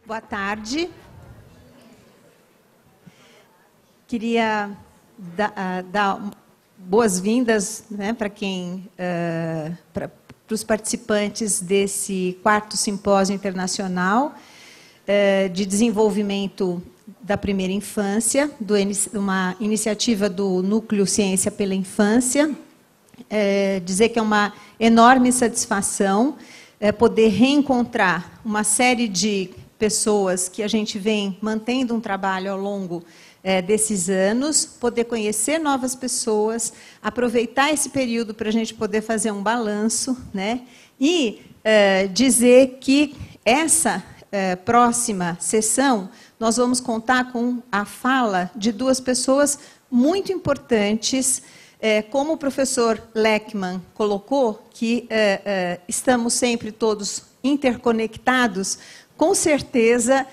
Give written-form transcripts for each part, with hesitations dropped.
Boa tarde. Queria dar boas-vindas, né, para os participantes desse 4º Simpósio Internacional de Desenvolvimento da Primeira Infância, uma iniciativa do Núcleo Ciência pela Infância. Dizer que é uma enorme satisfação poder reencontrar uma série de pessoas que a gente vem mantendo um trabalho ao longo desses anos, poder conhecer novas pessoas, aproveitar esse período para a gente poder fazer um balanço, né? E dizer que essa próxima sessão nós vamos contar com a fala de 2 pessoas muito importantes, como o professor Leckmann colocou, que estamos sempre todos interconectados. Com certeza,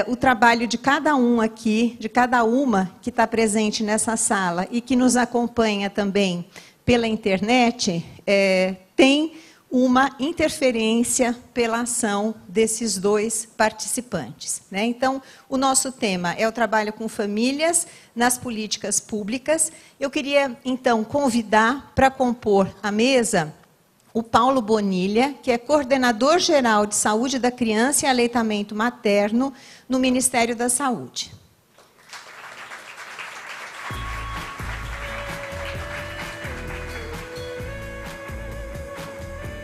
o trabalho de cada um aqui, de cada uma que está presente nessa sala e que nos acompanha também pela internet, tem uma interferência pela ação desses 2 participantes, né? Então, o nosso tema é o trabalho com famílias nas políticas públicas. Eu queria, então, convidar para compor a mesa o Paulo Bonilha, que é coordenador geral de saúde da criança e aleitamento materno no Ministério da Saúde.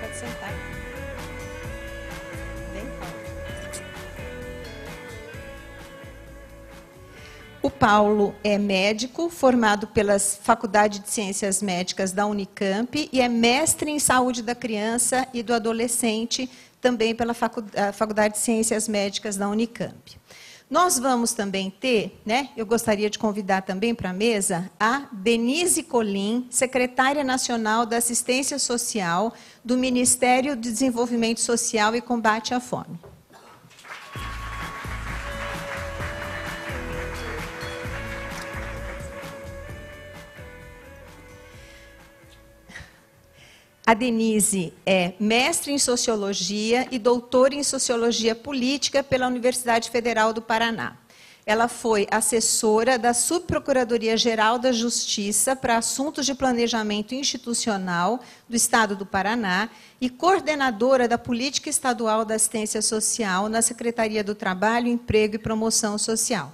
Pode sentar. O Paulo é médico, formado pela Faculdade de Ciências Médicas da Unicamp e é mestre em Saúde da Criança e do Adolescente, também pela Faculdade de Ciências Médicas da Unicamp. Nós vamos também ter, né, eu gostaria de convidar também para a mesa a Denise Colim, secretária nacional da Assistência Social do Ministério de Desenvolvimento Social e Combate à Fome. A Denise é mestre em Sociologia e doutora em Sociologia Política pela Universidade Federal do Paraná. Ela foi assessora da Subprocuradoria-Geral da Justiça para Assuntos de Planejamento Institucional do Estado do Paraná e coordenadora da Política Estadual da Assistência Social na Secretaria do Trabalho, Emprego e Promoção Social.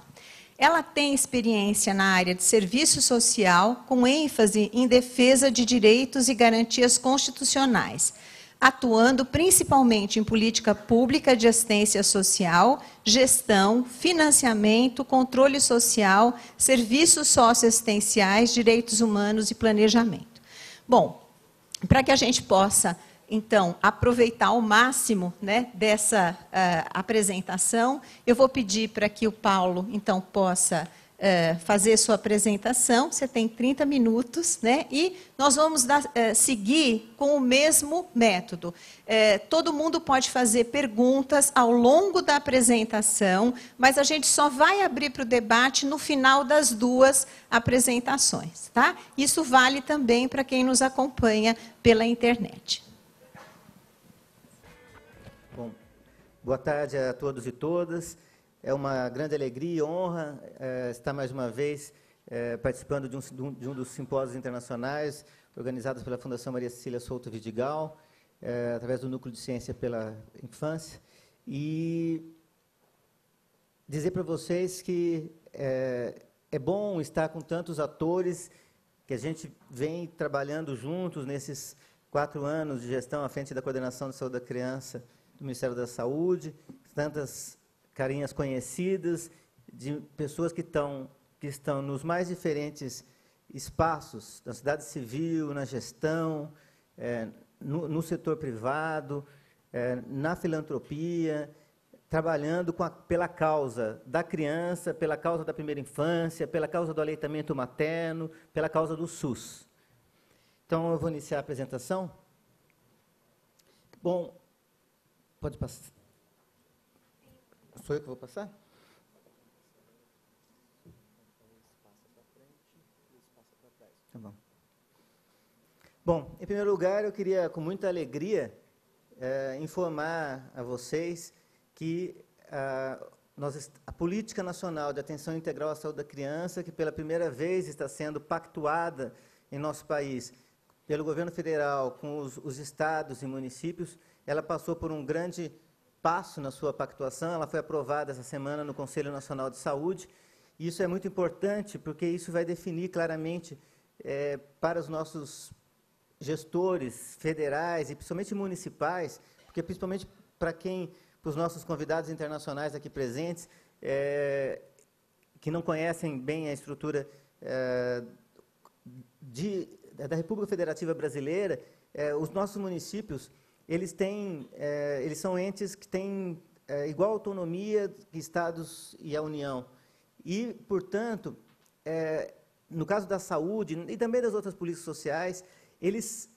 Ela tem experiência na área de serviço social, com ênfase em defesa de direitos e garantias constitucionais, atuando principalmente em política pública de assistência social, gestão, financiamento, controle social, serviços socioassistenciais, direitos humanos e planejamento. Bom, para que a gente possa, então, aproveitar ao máximo, né, dessa apresentação, eu vou pedir para que o Paulo, então, possa fazer sua apresentação. Você tem 30 minutos, né, e nós vamos seguir com o mesmo método. Todo mundo pode fazer perguntas ao longo da apresentação, mas a gente só vai abrir para o debate no final das 2 apresentações, tá? Isso vale também para quem nos acompanha pela internet. Bom, boa tarde a todos e todas. É uma grande alegria e honra estar mais uma vez participando de um dos simpósios internacionais organizados pela Fundação Maria Cecília Souto Vidigal, através do Núcleo de Ciência pela Infância, e dizer para vocês que é bom estar com tantos atores que a gente vem trabalhando juntos nesses 4 anos de gestão à frente da Coordenação de Saúde da Criança do Ministério da Saúde, tantas carinhas conhecidas, de pessoas que estão nos mais diferentes espaços, na sociedade civil, na gestão, no setor privado, na filantropia, trabalhando pela causa da criança, pela causa da primeira infância, pela causa do aleitamento materno, pela causa do SUS. Então, eu vou iniciar a apresentação. Bom, pode passar. Sou eu que vou passar? Tá bom. Bom, em primeiro lugar, eu queria, com muita alegria, informar a vocês que a Política Nacional de Atenção Integral à Saúde da Criança, que pela primeira vez está sendo pactuada em nosso país pelo governo federal com os estados e municípios, ela passou por um grande passo na sua pactuação. Ela foi aprovada essa semana no Conselho Nacional de Saúde, e isso é muito importante, porque isso vai definir claramente para os nossos gestores federais e principalmente municipais, porque principalmente para os nossos convidados internacionais aqui presentes, que não conhecem bem a estrutura da República Federativa Brasileira, os nossos municípios, eles são entes que têm igual autonomia que estados e a União. E, portanto, no caso da saúde e também das outras políticas sociais, eles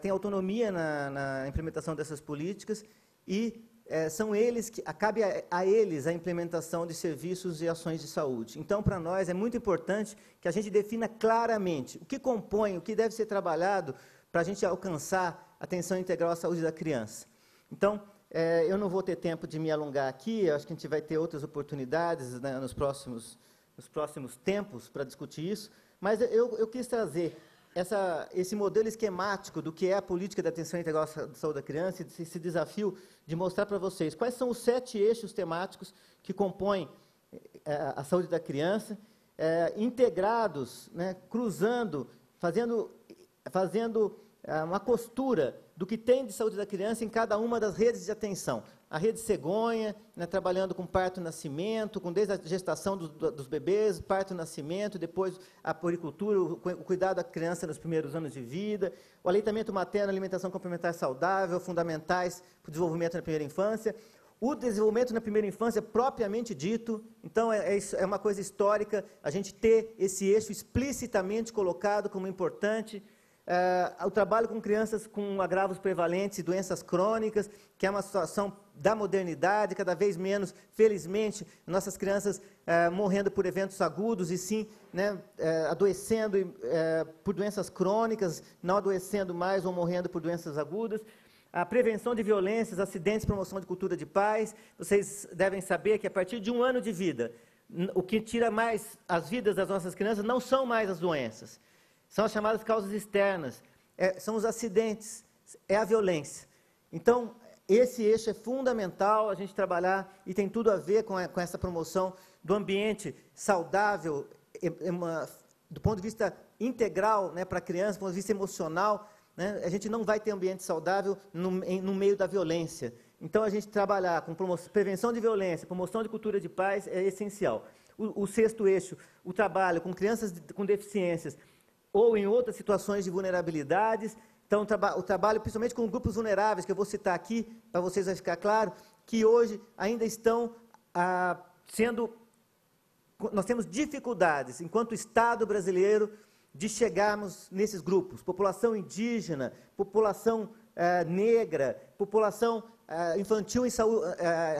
têm autonomia na implementação dessas políticas e são eles que cabe a eles a implementação de serviços e ações de saúde. Então, para nós, é muito importante que a gente defina claramente o que compõe, o que deve ser trabalhado para a gente alcançar a atenção integral à saúde da criança. Então, eu não vou ter tempo de me alongar aqui, eu acho que a gente vai ter outras oportunidades, né, nos próximos tempos para discutir isso, mas eu quis trazer esse modelo esquemático do que é a política de atenção integral à saúde da criança, esse desafio de mostrar para vocês quais são os 7 eixos temáticos que compõem a saúde da criança, integrados, né, cruzando, fazendo uma costura do que tem de saúde da criança em cada uma das redes de atenção. A rede cegonha, né, trabalhando com parto-nascimento, desde a gestação dos bebês, parto-nascimento, depois a puericultura, o cuidado da criança nos primeiros anos de vida, o aleitamento materno, alimentação complementar saudável, fundamentais para o desenvolvimento na primeira infância. O desenvolvimento na primeira infância, propriamente dito, então é uma coisa histórica, a gente ter esse eixo explicitamente colocado como importante. O trabalho com crianças com agravos prevalentes e doenças crônicas, que é uma situação da modernidade, cada vez menos, felizmente, nossas crianças morrendo por eventos agudos e sim, né, adoecendo por doenças crônicas, não adoecendo mais ou morrendo por doenças agudas. A prevenção de violências, acidentes, promoção de cultura de paz. Vocês devem saber que a partir de 1 ano de vida, o que tira mais as vidas das nossas crianças não são mais as doenças, são as chamadas causas externas, são os acidentes, é a violência. Então, esse eixo é fundamental a gente trabalhar e tem tudo a ver com essa promoção do ambiente saudável, do ponto de vista integral, né, para a criança, do ponto de vista emocional, né, a gente não vai ter ambiente saudável no meio da violência. Então, a gente trabalhar com prevenção de violência, promoção de cultura de paz é essencial. O 6º eixo, o trabalho com crianças com deficiências, ou em outras situações de vulnerabilidades. Então, o trabalho, principalmente com grupos vulneráveis, que eu vou citar aqui, para vocês vai ficar claro, que hoje ainda estão nós temos dificuldades, enquanto Estado brasileiro, de chegarmos nesses grupos. População indígena, população negra, população infantil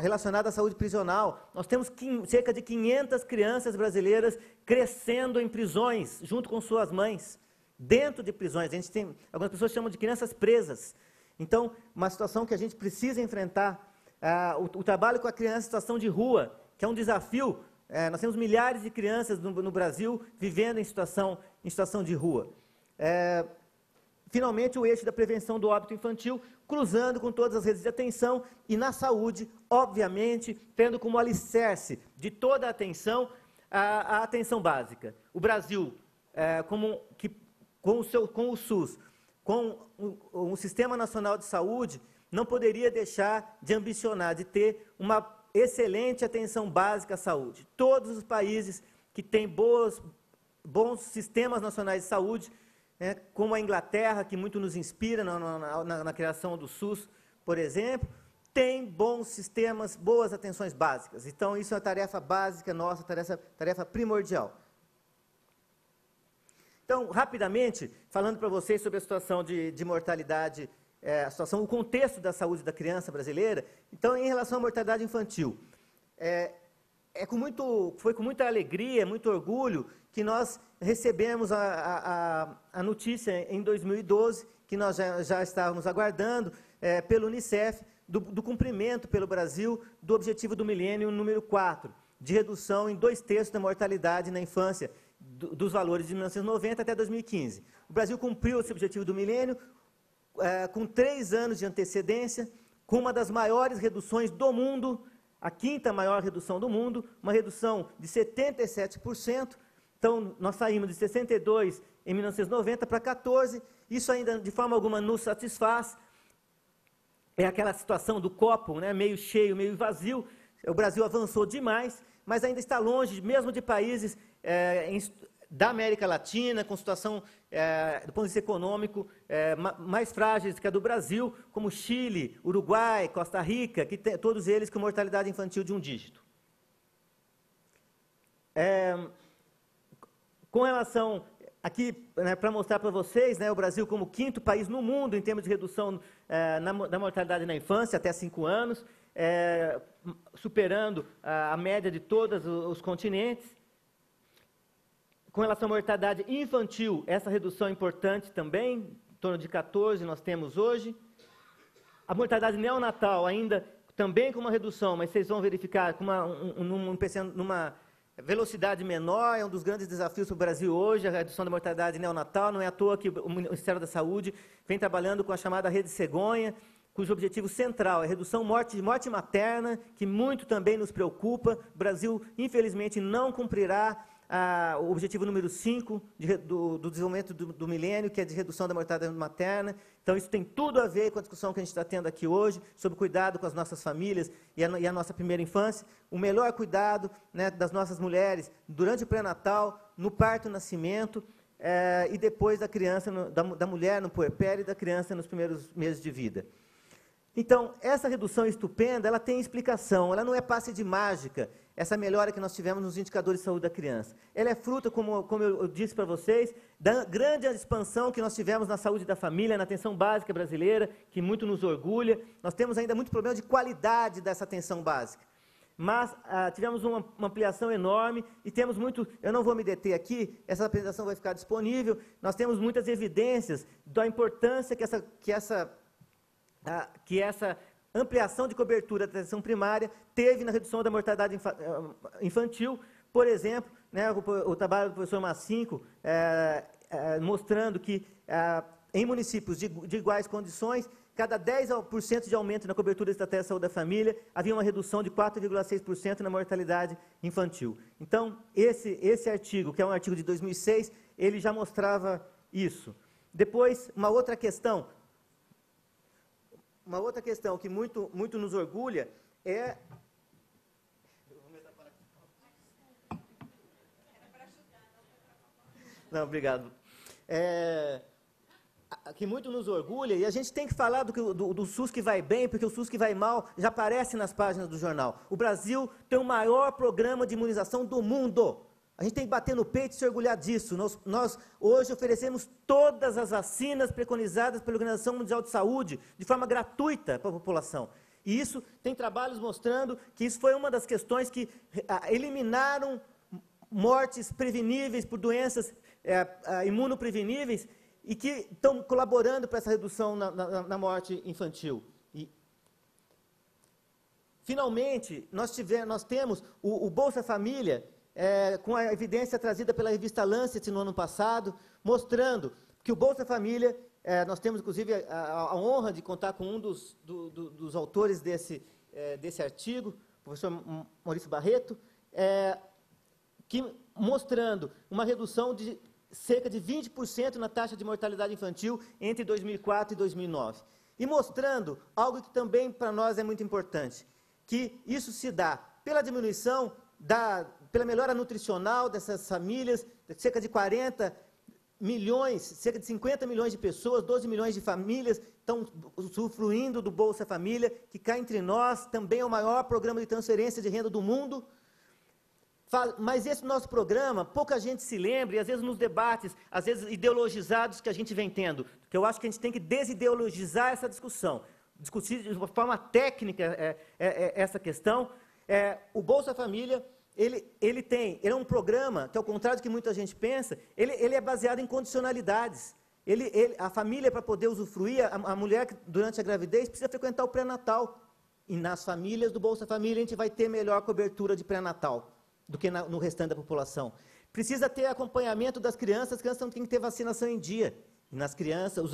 relacionada à saúde prisional. Nós temos cerca de 500 crianças brasileiras crescendo em prisões, junto com suas mães, dentro de prisões. A gente tem, algumas pessoas chamam de crianças presas. Então, uma situação que a gente precisa enfrentar. O trabalho com a criança em situação de rua, que é um desafio. Nós temos milhares de crianças no Brasil vivendo em situação de rua. Finalmente, o eixo da prevenção do óbito infantil, cruzando com todas as redes de atenção e na saúde, obviamente, tendo como alicerce de toda a atenção a atenção básica. O Brasil, com o SUS, com o Sistema Nacional de Saúde, não poderia deixar de ambicionar, de ter uma excelente atenção básica à saúde. Todos os países que têm bons sistemas nacionais de saúde, como a Inglaterra, que muito nos inspira na criação do SUS, por exemplo, tem bons sistemas, boas atenções básicas. Então, isso é uma tarefa básica nossa, tarefa primordial. Então, rapidamente, falando para vocês sobre a situação de mortalidade, o contexto da saúde da criança brasileira. Então, em relação à mortalidade infantil, foi com muita alegria, muito orgulho, que nós recebemos a notícia em 2012, que nós já estávamos aguardando, pelo Unicef, do cumprimento pelo Brasil do objetivo do milênio número 4, de redução em 2/3 da mortalidade na infância, dos valores de 1990 até 2015. O Brasil cumpriu esse objetivo do milênio com 3 anos de antecedência, com uma das maiores reduções do mundo, a 5ª maior redução do mundo, uma redução de 77%. Então, nós saímos de 62 em 1990 para 14, isso ainda de forma alguma nos satisfaz. É aquela situação do copo, né, meio cheio, meio vazio. O Brasil avançou demais, mas ainda está longe, mesmo de países da América Latina, com situação, do ponto de vista econômico, mais frágeis que a do Brasil, como Chile, Uruguai, Costa Rica, que todos eles com mortalidade infantil de 1 dígito. Com relação, aqui, né, para mostrar para vocês, né, o Brasil como 5º país no mundo em termos de redução da mortalidade na infância, até 5 anos, superando a média de todos os continentes. Com relação à mortalidade infantil, essa redução é importante também, em torno de 14 nós temos hoje. A mortalidade neonatal ainda também com uma redução, mas vocês vão verificar com numa velocidade menor, é um dos grandes desafios para o Brasil hoje, a redução da mortalidade neonatal. Não é à toa que o Ministério da Saúde vem trabalhando com a chamada Rede Cegonha, cujo objetivo central é a redução de morte materna, que muito também nos preocupa. O Brasil, infelizmente, não cumprirá o objetivo número 5 do desenvolvimento do milênio, que é de redução da mortalidade materna. Então, isso tem tudo a ver com a discussão que a gente está tendo aqui hoje, sobre cuidado com as nossas famílias e a nossa primeira infância. O melhor cuidado, né, das nossas mulheres durante o pré-natal, no parto e nascimento, e depois da criança, da mulher no puerpério e da criança nos primeiros meses de vida. Então, essa redução estupenda, ela tem explicação, ela não é passe de mágica, essa melhora que nós tivemos nos indicadores de saúde da criança. Ela é fruto, como eu disse para vocês, da grande expansão que nós tivemos na saúde da família, na atenção básica brasileira, que muito nos orgulha. Nós temos ainda muito problema de qualidade dessa atenção básica. Mas tivemos uma ampliação enorme e temos muito, eu não vou me deter aqui, essa apresentação vai ficar disponível, nós temos muitas evidências da importância que essa ampliação de cobertura da atenção primária teve na redução da mortalidade infantil. Por exemplo, né, o trabalho do professor Massinco, mostrando que em municípios de iguais condições, cada 10% de aumento na cobertura da estratégia de saúde da família, havia uma redução de 4,6% na mortalidade infantil. Então, esse artigo, que é um artigo de 2006, ele já mostrava isso. Depois, uma outra questão que muito nos orgulha é... Não, obrigado. Que muito nos orgulha, e a gente tem que falar do SUS que vai bem, porque o SUS que vai mal já aparece nas páginas do jornal. O Brasil tem o maior programa de imunização do mundo. A gente tem que bater no peito e se orgulhar disso. Nós hoje oferecemos todas as vacinas preconizadas pela Organização Mundial de Saúde, de forma gratuita para a população. E isso tem trabalhos mostrando que isso foi uma das questões que eliminaram mortes preveníveis por doenças imunopreveníveis e que estão colaborando para essa redução na morte infantil. E, finalmente, nós temos o Bolsa Família, com a evidência trazida pela revista Lancet no ano passado, mostrando que o Bolsa Família, nós temos inclusive a honra de contar com um dos autores desse artigo, o professor Maurício Barreto, mostrando uma redução de cerca de 20% na taxa de mortalidade infantil entre 2004 e 2009. E mostrando algo que também para nós é muito importante, que isso se dá pela diminuição pela melhora nutricional dessas famílias, cerca de 40 milhões, cerca de 50 milhões de pessoas, 12 milhões de famílias estão usufruindo do Bolsa Família, que cá entre nós também é o maior programa de transferência de renda do mundo. Mas esse nosso programa, pouca gente se lembra, e às vezes nos debates, às vezes ideologizados que a gente vem tendo, que eu acho que a gente tem que desideologizar essa discussão, discutir de uma forma técnica essa questão. O Bolsa Família, ele é um programa que, ao contrário do que muita gente pensa, ele é baseado em condicionalidades. A família, para poder usufruir, a mulher, durante a gravidez, precisa frequentar o pré-natal. E nas famílias do Bolsa Família, a gente vai ter melhor cobertura de pré-natal do que no restante da população. Precisa ter acompanhamento das crianças, as crianças têm que ter vacinação em dia. E nas crianças,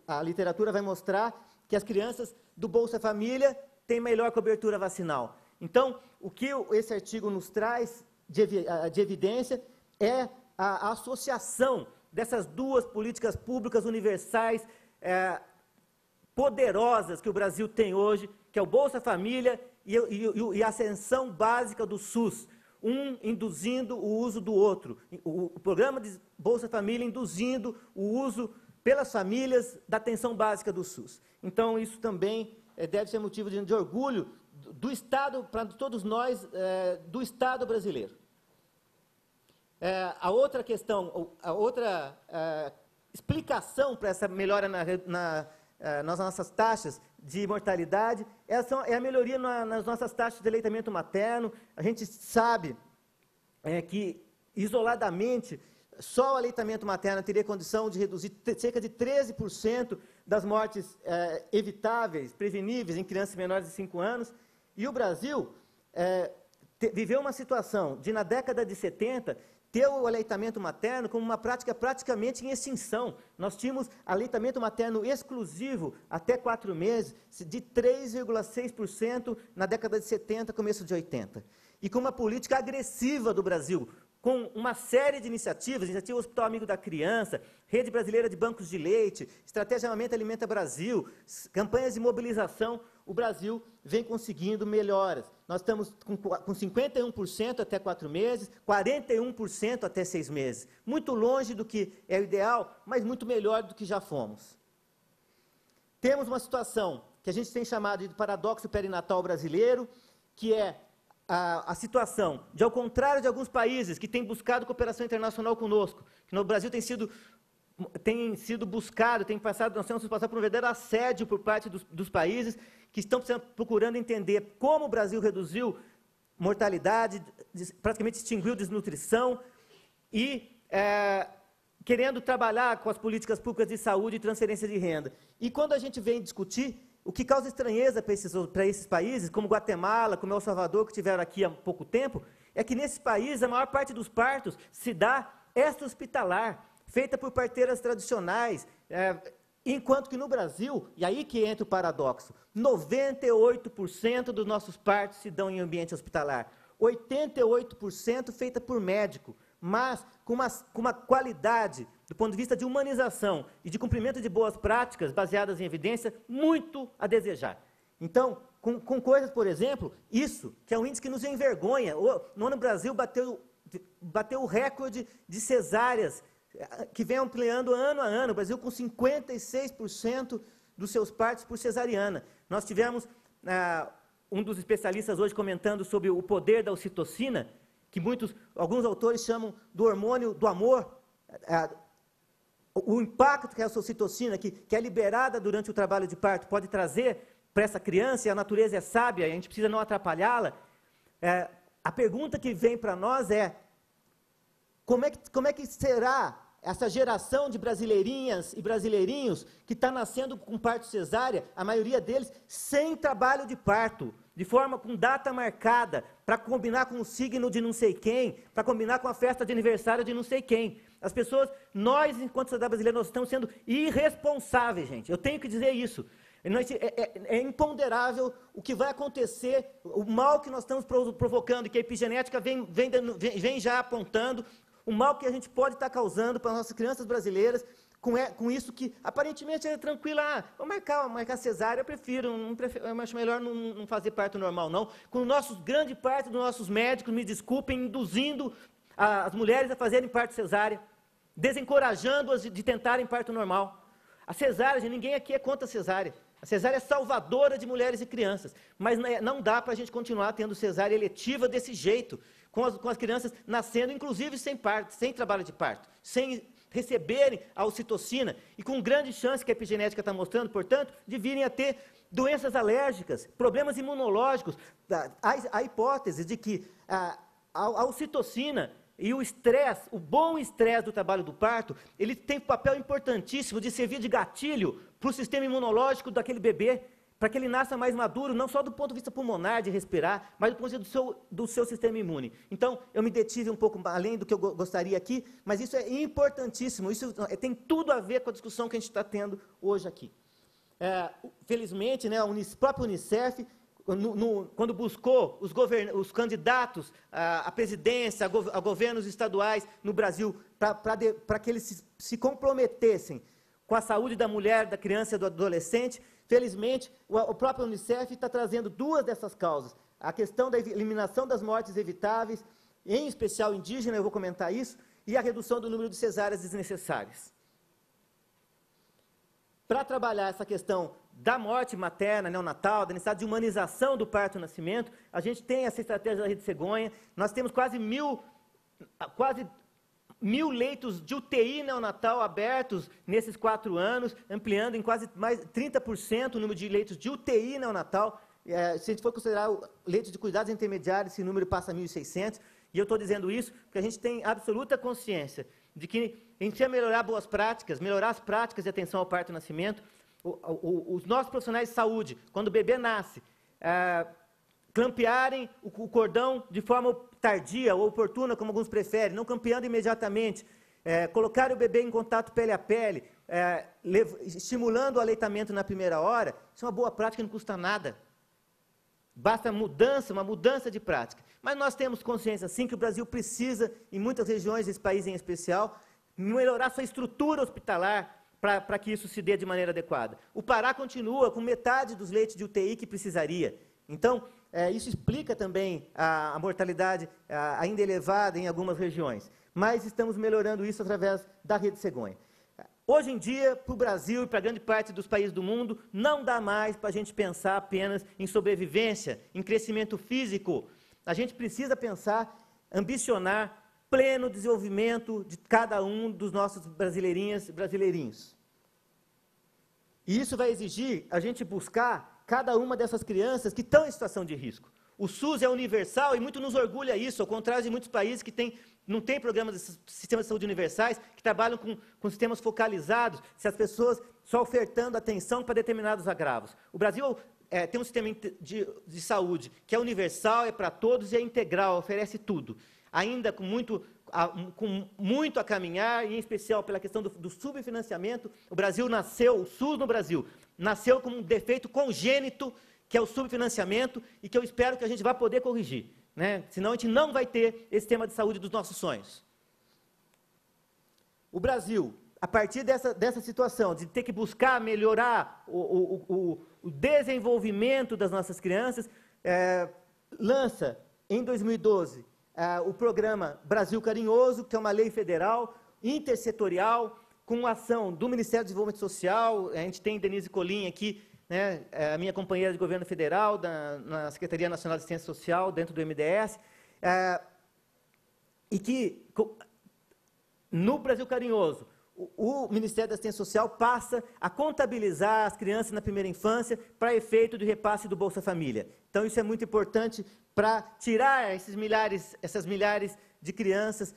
a literatura vai mostrar que as crianças do Bolsa Família têm melhor cobertura vacinal. Então, o que esse artigo nos traz de evidência é a associação dessas duas políticas públicas universais, poderosas que o Brasil tem hoje, que é o Bolsa Família e a ascensão básica do SUS, um induzindo o uso do outro. O programa de Bolsa Família induzindo o uso pelas famílias da atenção básica do SUS. Então, isso também deve ser motivo de orgulho do Estado, para todos nós, do Estado brasileiro. A outra questão, a outra explicação para essa melhora nas nossas taxas de mortalidade é a melhoria nas nossas taxas de aleitamento materno. A gente sabe que, isoladamente, só o aleitamento materno teria condição de reduzir cerca de 13% das mortes evitáveis, preveníveis em crianças menores de 5 anos. E o Brasil viveu uma situação de, na década de 70, ter o aleitamento materno como uma prática praticamente em extinção. Nós tínhamos aleitamento materno exclusivo até 4 meses, de 3,6% na década de 70, começo de 80. E com uma política agressiva do Brasil, com uma série de iniciativas, iniciativa Hospital Amigo da Criança, Rede Brasileira de Bancos de Leite, Estratégia Amamenta Alimenta Brasil, campanhas de mobilização, o Brasil vem conseguindo melhoras. Nós estamos com 51% até 4 meses, 41% até 6 meses. Muito longe do que é o ideal, mas muito melhor do que já fomos. Temos uma situação que a gente tem chamado de paradoxo perinatal brasileiro, que é a situação de, ao contrário de alguns países que têm buscado cooperação internacional conosco, que no Brasil tem sido buscado, nós temos passado por um verdadeiro assédio por parte dos países que estão procurando entender como o Brasil reduziu mortalidade, praticamente extinguiu desnutrição e querendo trabalhar com as políticas públicas de saúde e transferência de renda. E quando a gente vem discutir, o que causa estranheza para esses países, como Guatemala, como El Salvador, que tiveram aqui há pouco tempo, é que nesses países a maior parte dos partos se dá extra-hospitalar, feita por parteiras tradicionais, enquanto que no Brasil, e aí que entra o paradoxo, 98% dos nossos partos se dão em ambiente hospitalar, 88% feita por médico, mas com uma qualidade, do ponto de vista de humanização e de cumprimento de boas práticas baseadas em evidência, muito a desejar. Então, com coisas, por exemplo, isso, que é um índice que nos envergonha. No ano, o Brasil bateu o recorde de cesáreas, que vem ampliando ano a ano. O Brasil com 56% dos seus partos por cesariana. Nós tivemos um dos especialistas hoje comentando sobre o poder da ocitocina, que alguns autores chamam do hormônio do amor, o impacto que essa ocitocina, que é liberada durante o trabalho de parto, pode trazer para essa criança, e a natureza é sábia, a gente precisa não atrapalhá-la. A pergunta que vem para nós é, como é que será essa geração de brasileirinhas e brasileirinhos que está nascendo com parto cesárea, a maioria deles sem trabalho de parto, de forma com data marcada, para combinar com o signo de não sei quem, para combinar com a festa de aniversário de não sei quem. As pessoas, nós, enquanto sociedade brasileira, nós estamos sendo irresponsáveis, gente. Eu tenho que dizer isso. É imponderável o que vai acontecer, o mal que nós estamos provocando, que a epigenética vem já apontando, o mal que a gente pode estar causando para as nossas crianças brasileiras, com isso que aparentemente é tranquilo. Vou marcar cesárea, eu acho melhor não fazer parto normal, não. Com grande parte dos nossos médicos, me desculpem, induzindo as mulheres a fazerem parto cesárea, desencorajando-as de tentarem parto normal. A cesárea, gente, ninguém aqui é contra a cesárea. A cesárea é salvadora de mulheres e crianças, mas não dá para a gente continuar tendo cesárea eletiva desse jeito, com as crianças nascendo, inclusive sem parto, sem trabalho de parto, sem receberem a ocitocina, e com grande chance que a epigenética está mostrando, portanto, de virem a ter doenças alérgicas, problemas imunológicos. Há hipótese de que a ocitocina E o estresse, o bom estresse do trabalho do parto, ele tem um papel importantíssimo de servir de gatilho para o sistema imunológico daquele bebê, para que ele nasça mais maduro, não só do ponto de vista pulmonar, de respirar, mas do ponto de vista do seu sistema imune. Então, eu me detive um pouco além do que eu gostaria aqui, mas isso é importantíssimo, isso tem tudo a ver com a discussão que a gente está tendo hoje aqui. Felizmente, né, o próprio Unicef, quando buscou os candidatos à presidência, a governos estaduais no Brasil, para que eles se comprometessem com a saúde da mulher, da criança e do adolescente, felizmente, o próprio Unicef está trazendo duas dessas causas. A questão da eliminação das mortes evitáveis, em especial indígena, eu vou comentar isso, e a redução do número de cesáreas desnecessárias. Para trabalhar essa questão da morte materna, neonatal, da necessidade de humanização do parto-nascimento, a gente tem essa estratégia da Rede Cegonha. Nós temos quase 1.000 leitos de UTI neonatal abertos nesses 4 anos, ampliando em quase mais 30% o número de leitos de UTI neonatal. Se a gente for considerar o leito de cuidados intermediários, esse número passa a 1.600. E eu estou dizendo isso porque a gente tem absoluta consciência de que a gente precisa melhorar boas práticas, melhorar as práticas de atenção ao parto e nascimento. Os nossos profissionais de saúde, quando o bebê nasce, clampearem o cordão de forma tardia ou oportuna, como alguns preferem, não clampeando imediatamente, colocar o bebê em contato pele a pele, estimulando o aleitamento na primeira hora, isso é uma boa prática, não custa nada. Basta uma mudança de prática. Mas nós temos consciência, sim, que o Brasil precisa, em muitas regiões desse país em especial, melhorar sua estrutura hospitalar para que isso se dê de maneira adequada. O Pará continua com metade dos leitos de UTI que precisaria. Então, isso explica também a mortalidade ainda elevada em algumas regiões. Mas estamos melhorando isso através da Rede Cegonha. Hoje em dia, para o Brasil e para grande parte dos países do mundo, não dá mais para a gente pensar apenas em sobrevivência, em crescimento físico. A gente precisa pensar, ambicionar pleno desenvolvimento de cada um dos nossos brasileirinhas e brasileirinhos. E isso vai exigir a gente buscar cada uma dessas crianças que estão em situação de risco. O SUS é universal e muito nos orgulha isso, ao contrário de muitos países que não têm programas de sistemas de saúde universais, que trabalham com sistemas focalizados, se as pessoas só ofertando atenção para determinados agravos. O Brasil tem um sistema de saúde que é universal, é para todos e é integral, oferece tudo. Ainda com muito a caminhar, em especial pela questão do subfinanciamento, o SUS no Brasil nasceu com um defeito congênito, que é o subfinanciamento, e que eu espero que a gente vá poder corrigir, né? Senão a gente não vai ter esse sistema de saúde dos nossos sonhos. O Brasil, a partir dessa situação, de ter que buscar melhorar o desenvolvimento das nossas crianças, lança, em 2012, o programa Brasil Carinhoso, que é uma lei federal, intersetorial, com ação do Ministério do Desenvolvimento Social. A gente tem Denise Colim aqui, né, a minha companheira de governo federal, na Secretaria Nacional de Assistência Social, dentro do MDS, e que, no Brasil Carinhoso, o Ministério da Assistência Social passa a contabilizar as crianças na primeira infância para efeito de repasse do Bolsa Família. Então, isso é muito importante para tirar essas milhares de crianças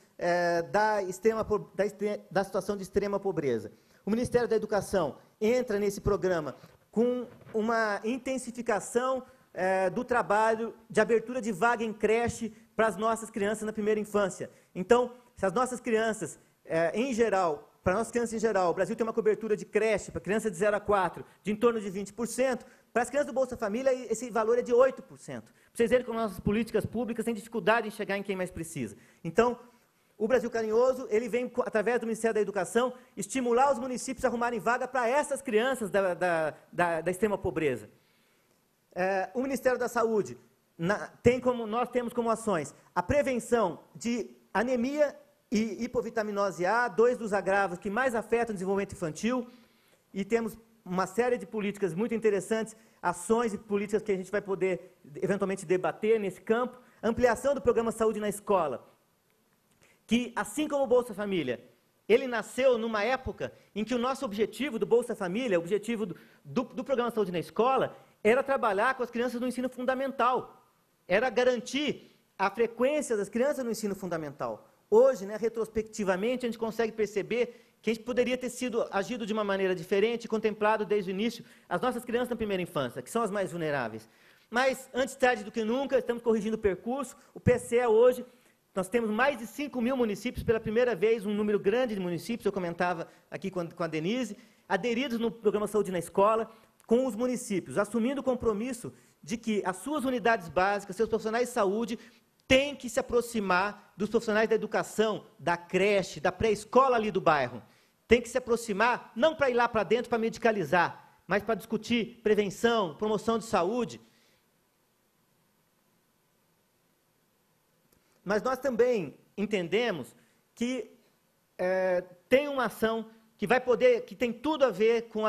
da situação de extrema pobreza. O Ministério da Educação entra nesse programa com uma intensificação do trabalho de abertura de vaga em creche para as nossas crianças na primeira infância. Então, se as nossas crianças, para nossas crianças em geral, o Brasil tem uma cobertura de creche para crianças de 0 a 4 de em torno de 20%, para as crianças do Bolsa Família esse valor é de 8%. Para vocês verem como nossas políticas públicas têm dificuldade em chegar em quem mais precisa. Então, o Brasil Carinhoso, ele vem, através do Ministério da Educação, estimular os municípios a arrumarem vaga para essas crianças da extrema pobreza. O Ministério da Saúde nós temos como ações a prevenção de anemia e hipovitaminose A, 2 dos agravos que mais afetam o desenvolvimento infantil, e temos uma série de políticas muito interessantes, ações e políticas que a gente vai poder eventualmente debater nesse campo. Ampliação do programa Saúde na Escola, que, assim como o Bolsa Família, ele nasceu numa época em que o nosso objetivo do Bolsa Família, o objetivo do programa Saúde na Escola, era trabalhar com as crianças no ensino fundamental, era garantir a frequência das crianças no ensino fundamental. hoje, né, retrospectivamente, a gente consegue perceber que a gente poderia ter agido de uma maneira diferente, contemplado desde o início as nossas crianças na primeira infância, que são as mais vulneráveis. Mas, antes tarde do que nunca, estamos corrigindo o percurso. O PSE hoje, nós temos mais de 5.000 municípios, pela primeira vez, um número grande de municípios, eu comentava aqui com a Denise, aderidos no programa Saúde na Escola, com os municípios, assumindo o compromisso de que as suas unidades básicas, seus profissionais de saúde, têm que se aproximar dos profissionais da educação, da creche, da pré-escola ali do bairro. Tem que se aproximar, não para ir lá para dentro para medicalizar, mas para discutir prevenção, promoção de saúde. Mas nós também entendemos que tem uma ação que vai poder, que tem tudo a ver com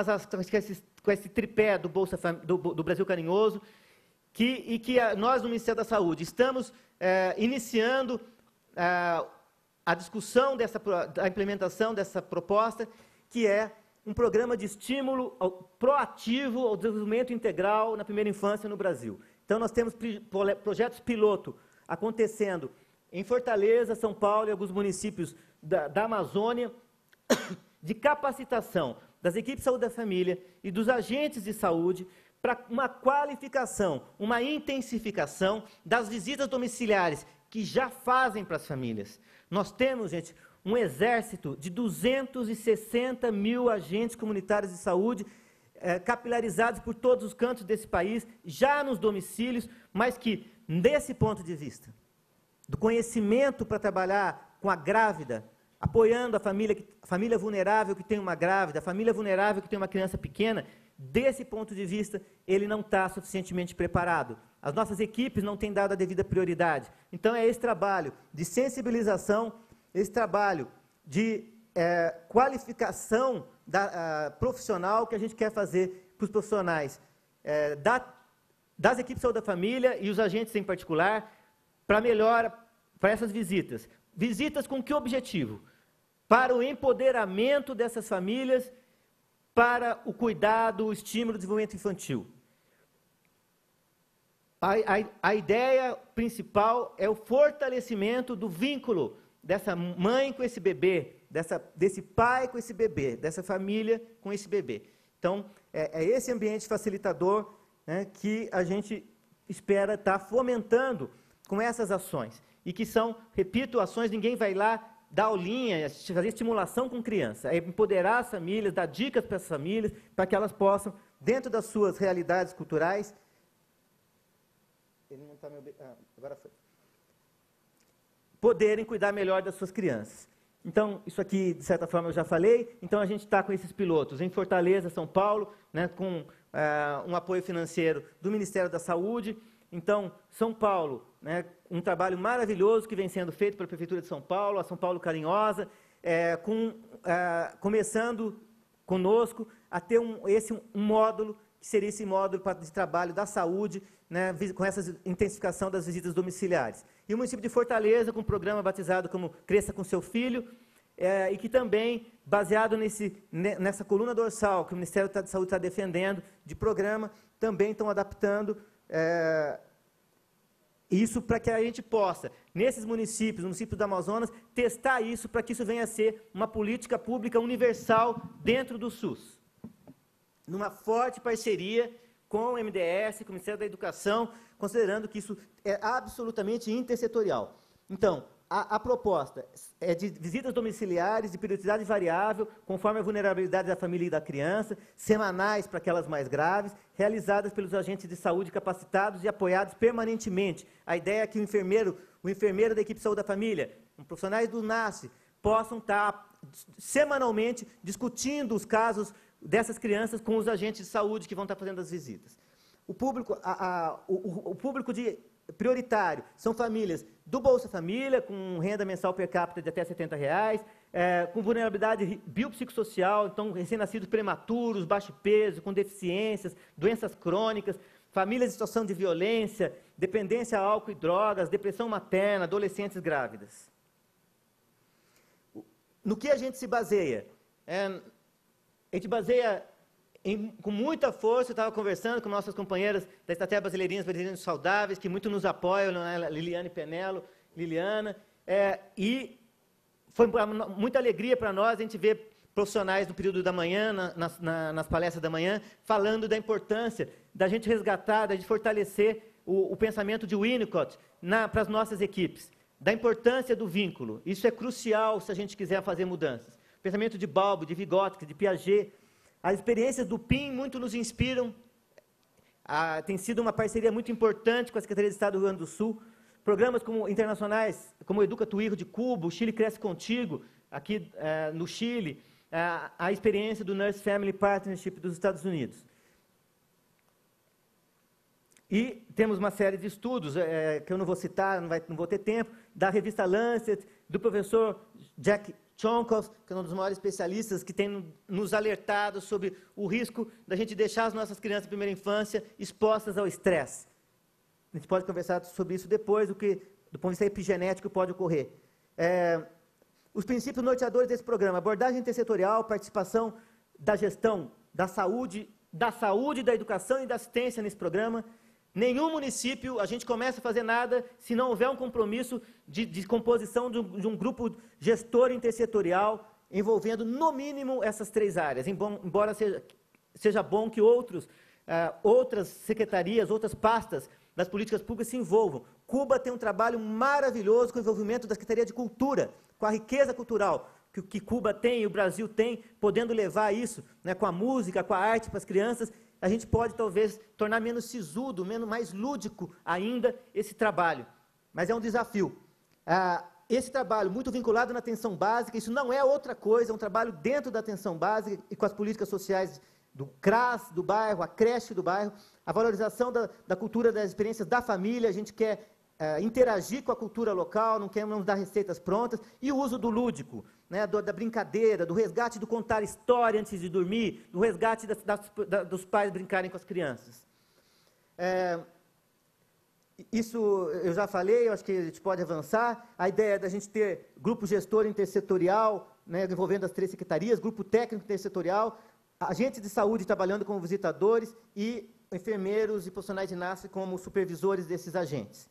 esse tripé do do Brasil Carinhoso, e que nós, no Ministério da Saúde, estamos iniciando a discussão da implementação dessa proposta, que é um programa de estímulo proativo ao desenvolvimento integral na primeira infância no Brasil. Então, nós temos projetos piloto acontecendo em Fortaleza, São Paulo e alguns municípios da Amazônia, de capacitação das equipes de saúde da família e dos agentes de saúde para uma qualificação, uma intensificação das visitas domiciliares que já fazem para as famílias. Nós temos, gente, um exército de 260 mil agentes comunitários de saúde capilarizados por todos os cantos desse país, já nos domicílios, mas que, desse ponto de vista, do conhecimento para trabalhar com a grávida, apoiando a família vulnerável que tem uma grávida, a família vulnerável que tem uma criança pequena, desse ponto de vista, ele não está suficientemente preparado. As nossas equipes não têm dado a devida prioridade. Então, é esse trabalho de sensibilização, esse trabalho de qualificação profissional que a gente quer fazer para os profissionais das equipes de saúde da família e os agentes em particular, para essas visitas. Visitas com que objetivo? Para o empoderamento dessas famílias, para o cuidado, o estímulo do desenvolvimento infantil. A ideia principal é o fortalecimento do vínculo dessa mãe com esse bebê, desse pai com esse bebê, dessa família com esse bebê. Então, é esse ambiente facilitador, né, que a gente espera estar fomentando com essas ações. E que são, repito, ações, ninguém vai lá dar aulinha, fazer estimulação com criança, é empoderar as famílias, dar dicas para as famílias, para que elas possam, dentro das suas realidades culturais, ele não está agora foi, poderem cuidar melhor das suas crianças. Então, isso aqui, de certa forma, eu já falei. Então, a gente está com esses pilotos em Fortaleza, São Paulo, né, com um apoio financeiro do Ministério da Saúde. Então, São Paulo, né, um trabalho maravilhoso que vem sendo feito pela Prefeitura de São Paulo, a São Paulo Carinhosa, começando conosco a ter um módulo, que seria esse módulo de trabalho da saúde, né, com essa intensificação das visitas domiciliares. E o município de Fortaleza, com um programa batizado como Cresça com Seu Filho, e que também, baseado nessa coluna dorsal que o Ministério da Saúde está defendendo, de programa, também estão adaptando isso para que a gente possa, nesses municípios, no município do Amazonas, testar isso para que isso venha a ser uma política pública universal dentro do SUS. Numa forte parceria com o MDS, com o Ministério da Educação, considerando que isso é absolutamente intersetorial. Então, a proposta é de visitas domiciliares de periodicidade variável, conforme a vulnerabilidade da família e da criança, semanais para aquelas mais graves, realizadas pelos agentes de saúde capacitados e apoiados permanentemente. A ideia é que o enfermeiro da equipe de saúde da família, profissionais do NASF, possam estar semanalmente discutindo os casos dessas crianças com os agentes de saúde que vão estar fazendo as visitas. O público prioritário são famílias do Bolsa Família, com renda mensal per capita de até R$ 70, com vulnerabilidade biopsicossocial, então recém-nascidos prematuros, baixo peso, com deficiências, doenças crônicas, famílias em situação de violência, dependência a álcool e drogas, depressão materna, adolescentes grávidas. No que a gente se baseia? A gente baseia com muita força. Eu estava conversando com nossas companheiras da Estratégia Brasileirinhas Saudáveis, que muito nos apoiam, Liliane Penelo, Liliana, e foi muita alegria para nós a gente ver profissionais no período da manhã, nas palestras da manhã, falando da importância da gente resgatar, da gente fortalecer o pensamento de Winnicott para as nossas equipes, da importância do vínculo. Isso é crucial se a gente quiser fazer mudanças. O pensamento de Balbo, de Vygotsky, de Piaget, as experiências do PIN muito nos inspiram. Tem sido uma parceria muito importante com a Secretaria de Estado do Rio Grande do Sul. Programas internacionais, como o Educa Tu Hijo de Cuba, o Chile Cresce Contigo, aqui no Chile, a experiência do Nurse Family Partnership dos Estados Unidos. E temos uma série de estudos, que eu não vou citar, não vou ter tempo, da revista Lancet, do professor Jack Chonkoff, que é um dos maiores especialistas, que tem nos alertado sobre o risco da gente deixar as nossas crianças de primeira infância expostas ao estresse. A gente pode conversar sobre isso depois, do ponto de vista epigenético pode ocorrer. Os princípios norteadores desse programa: abordagem intersetorial, participação da gestão da saúde, da educação e da assistência nesse programa. Nenhum município, a gente começa a fazer nada se não houver um compromisso de composição de um grupo gestor intersetorial, envolvendo, no mínimo, essas 3 áreas, embora seja bom que outras secretarias, outras pastas das políticas públicas se envolvam. Cuba tem um trabalho maravilhoso com o envolvimento da Secretaria de Cultura, com a riqueza cultural que Cuba tem e o Brasil tem, podendo levar isso, né, com a música, com a arte para as crianças. A gente pode, talvez, tornar menos sisudo, mais lúdico ainda esse trabalho. Mas é um desafio. Esse trabalho, muito vinculado na atenção básica, isso não é outra coisa, é um trabalho dentro da atenção básica e com as políticas sociais do CRAS do bairro, a creche do bairro, a valorização da cultura, das experiências da família. A gente quer interagir com a cultura local, não queremos dar receitas prontas, e o uso do lúdico, né, da brincadeira, do resgate do contar história antes de dormir, do resgate dos pais brincarem com as crianças. Isso eu já falei, eu acho que a gente pode avançar. A ideia da gente ter grupo gestor intersetorial, né, envolvendo as 3 secretarias, grupo técnico intersetorial, agentes de saúde trabalhando como visitadores e enfermeiros e profissionais de NASF como supervisores desses agentes.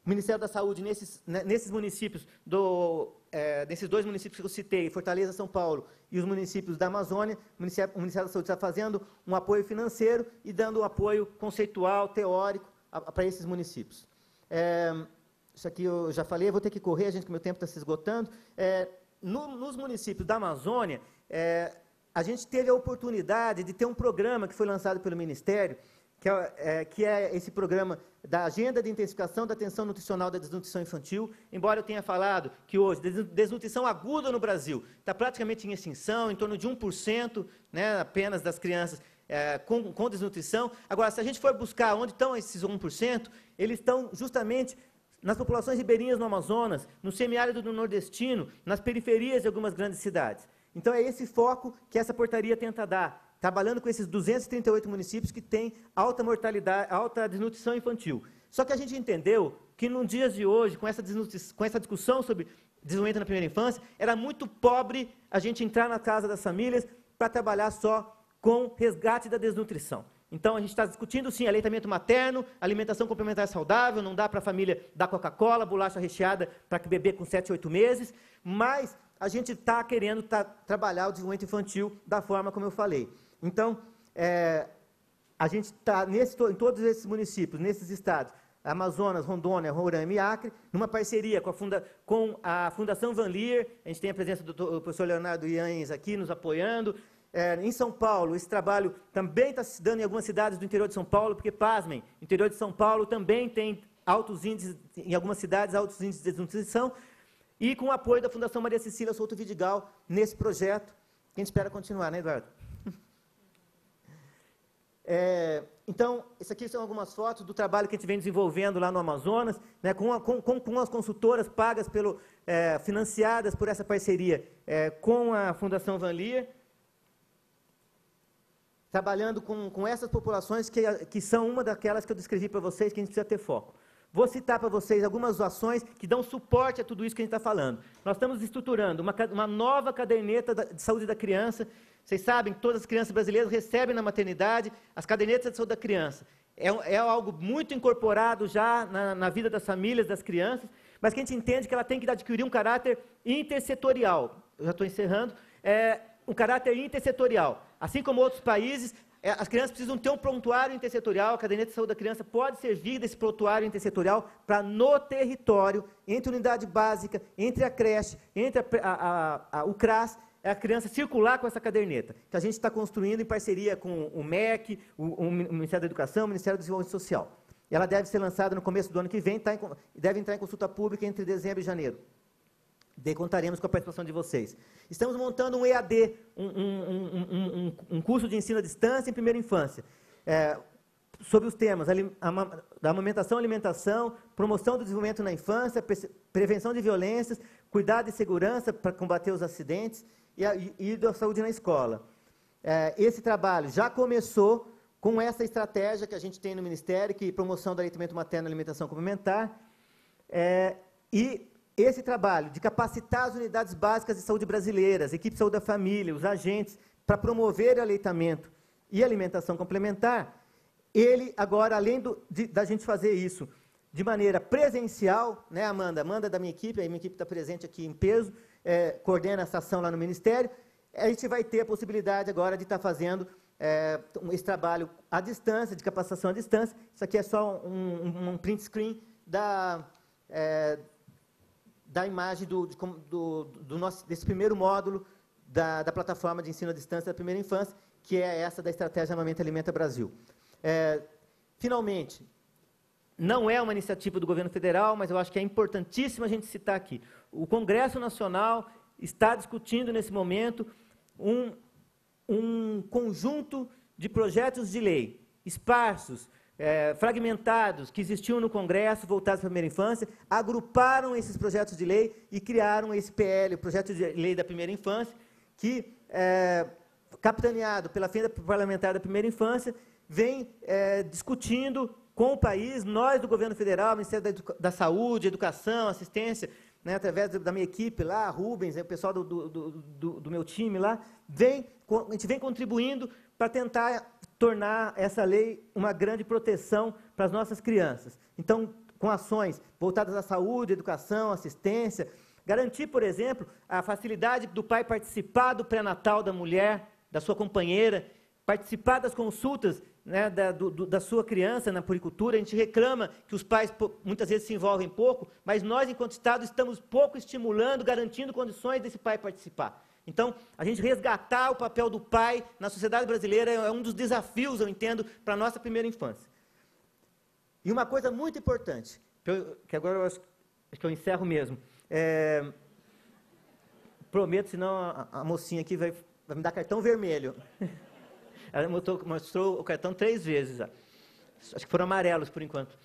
O Ministério da Saúde, nesses municípios, nesses 2 municípios que eu citei, Fortaleza, São Paulo, e os municípios da Amazônia, o Ministério da Saúde está fazendo um apoio financeiro e dando um apoio conceitual, teórico, para esses municípios. Isso aqui eu já falei, eu vou ter que correr, que meu tempo está se esgotando. Nos municípios da Amazônia, a gente teve a oportunidade de ter um programa que foi lançado pelo Ministério, que é esse programa da Agenda de Intensificação da Atenção Nutricional da Desnutrição Infantil. Embora eu tenha falado que hoje desnutrição aguda no Brasil está praticamente em extinção, em torno de 1%, né, apenas das crianças com desnutrição. Agora, se a gente for buscar onde estão esses 1%, eles estão justamente nas populações ribeirinhas no Amazonas, no semiárido do nordestino, nas periferias de algumas grandes cidades. Então, é esse foco que essa portaria tenta dar, trabalhando com esses 238 municípios que têm alta mortalidade, alta desnutrição infantil. Só que a gente entendeu que, nos dias de hoje, com essa discussão sobre desenvolvimento na primeira infância, era muito pobre a gente entrar na casa das famílias para trabalhar só com resgate da desnutrição. Então, a gente está discutindo, sim, aleitamento materno, alimentação complementar saudável, não dá para a família dar Coca-Cola, bolacha recheada para que bebê com 7, 8 meses, mas a gente está querendo trabalhar o desenvolvimento infantil da forma como eu falei. Então, a gente está em todos esses municípios, nesses estados, Amazonas, Rondônia, Roraima e Acre, numa parceria com a Fundação Van Leer. A gente tem a presença do professor Leonardo Yanhes aqui nos apoiando. Em São Paulo, esse trabalho também está se dando em algumas cidades do interior de São Paulo, porque, pasmem, o interior de São Paulo também tem altos índices, em algumas cidades, altos índices de desnutrição, e com o apoio da Fundação Maria Cecília Souto Vidigal nesse projeto, que a gente espera continuar, né, Eduardo? Então, isso aqui são algumas fotos do trabalho que a gente vem desenvolvendo lá no Amazonas, né, com as consultoras pagas financiadas por essa parceria com a Fundação Van Leer, trabalhando com essas populações que são uma daquelas que eu descrevi para vocês, que a gente precisa ter foco. Vou citar para vocês algumas ações que dão suporte a tudo isso que a gente está falando. Nós estamos estruturando uma nova caderneta de saúde da criança. Vocês sabem que todas as crianças brasileiras recebem na maternidade as cadernetas de saúde da criança. É algo muito incorporado já na vida das famílias, das crianças, mas que a gente entende que ela tem que adquirir um caráter intersetorial. Eu já estou encerrando. Um caráter intersetorial. Assim como outros países, as crianças precisam ter um prontuário intersetorial, a caderneta de saúde da criança pode servir desse prontuário intersetorial para, no território, entre a unidade básica, entre a creche, entre o CRAS, a criança circular com essa caderneta, que a gente está construindo em parceria com o MEC, o Ministério da Educação, o Ministério do Desenvolvimento Social. Ela deve ser lançada no começo do ano que vem, deve entrar em consulta pública entre dezembro e janeiro. Daí contaremos com a participação de vocês. Estamos montando um EAD, um curso de ensino à distância em primeira infância, sobre os temas da amamentação e alimentação, promoção do desenvolvimento na infância, prevenção de violências, cuidado e segurança para combater os acidentes e da saúde na escola. Esse trabalho já começou com essa estratégia que a gente tem no Ministério, que é promoção do aleitamento materno e alimentação complementar, e esse trabalho de capacitar as unidades básicas de saúde brasileiras, a equipe de saúde da família, os agentes, para promover o aleitamento e alimentação complementar, ele agora, além da gente fazer isso de maneira presencial, né, Amanda? Amanda da minha equipe, a minha equipe está presente aqui em peso, coordena essa ação lá no Ministério, a gente vai ter a possibilidade agora de estar fazendo esse trabalho à distância, de capacitação à distância. Isso aqui é só um print screen da imagem desse primeiro módulo da plataforma de ensino à distância da primeira infância, que é essa da Estratégia Amamenta Alimenta Brasil. Finalmente, não é uma iniciativa do governo federal, mas eu acho que é importantíssimo a gente citar aqui. O Congresso Nacional está discutindo nesse momento um conjunto de projetos de lei esparsos, fragmentados, que existiam no Congresso, voltados para a primeira infância, agruparam esses projetos de lei e criaram esse PL, o Projeto de Lei da Primeira Infância, que, capitaneado pela Frente Parlamentar da Primeira Infância, vem discutindo com o país, nós do Governo Federal, Ministério da Saúde, Educação, Assistência, né, através da minha equipe lá, Rubens, o pessoal do meu time lá, a gente vem contribuindo para tentar tornar essa lei uma grande proteção para as nossas crianças. Então, com ações voltadas à saúde, educação, assistência, garantir, por exemplo, a facilidade do pai participar do pré-natal da mulher, da sua companheira, participar das consultas, né, da sua criança na puericultura. A gente reclama que os pais muitas vezes se envolvem pouco, mas nós, enquanto Estado, estamos pouco estimulando, garantindo condições desse pai participar. Então, a gente resgatar o papel do pai na sociedade brasileira é um dos desafios, eu entendo, para a nossa primeira infância. E uma coisa muito importante, que agora eu acho que eu encerro mesmo, prometo, senão a mocinha aqui vai me dar cartão vermelho. Ela mostrou o cartão 3 vezes, já. Acho que foram amarelos por enquanto.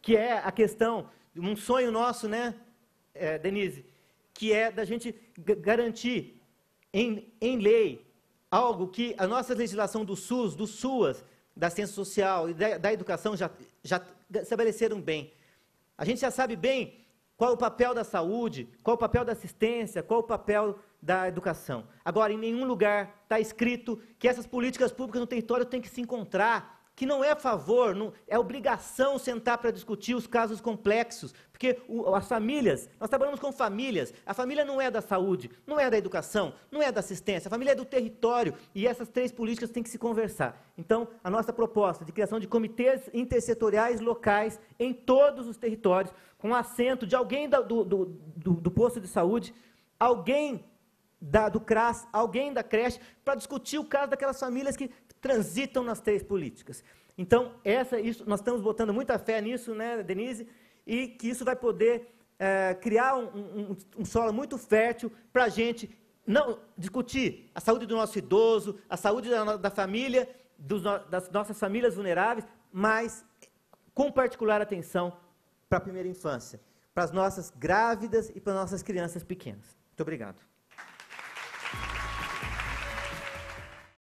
Que é a questão, um sonho nosso, né, Denise, que é da gente garantir em lei algo que a nossa legislação do SUS, do SUAS, da ciência social e da educação já estabeleceram bem. A gente já sabe bem qual é o papel da saúde, qual é o papel da assistência, qual é o papel da educação. Agora, em nenhum lugar está escrito que essas políticas públicas no território têm que se encontrar, que não é favor, é obrigação sentar para discutir os casos complexos, porque as famílias, nós trabalhamos com famílias, a família não é da saúde, não é da educação, não é da assistência, a família é do território, e essas 3 políticas têm que se conversar. Então, a nossa proposta de criação de comitês intersetoriais locais em todos os territórios, com assento de alguém do posto de saúde, alguém do CRAS, alguém da creche, para discutir o caso daquelas famílias que transitam nas 3 políticas. Então, nós estamos botando muita fé nisso, né, Denise, e que isso vai poder criar um solo muito fértil para a gente não discutir a saúde do nosso idoso, a saúde da família, das nossas famílias vulneráveis, mas com particular atenção para a primeira infância, para as nossas grávidas e para as nossas crianças pequenas. Muito obrigado.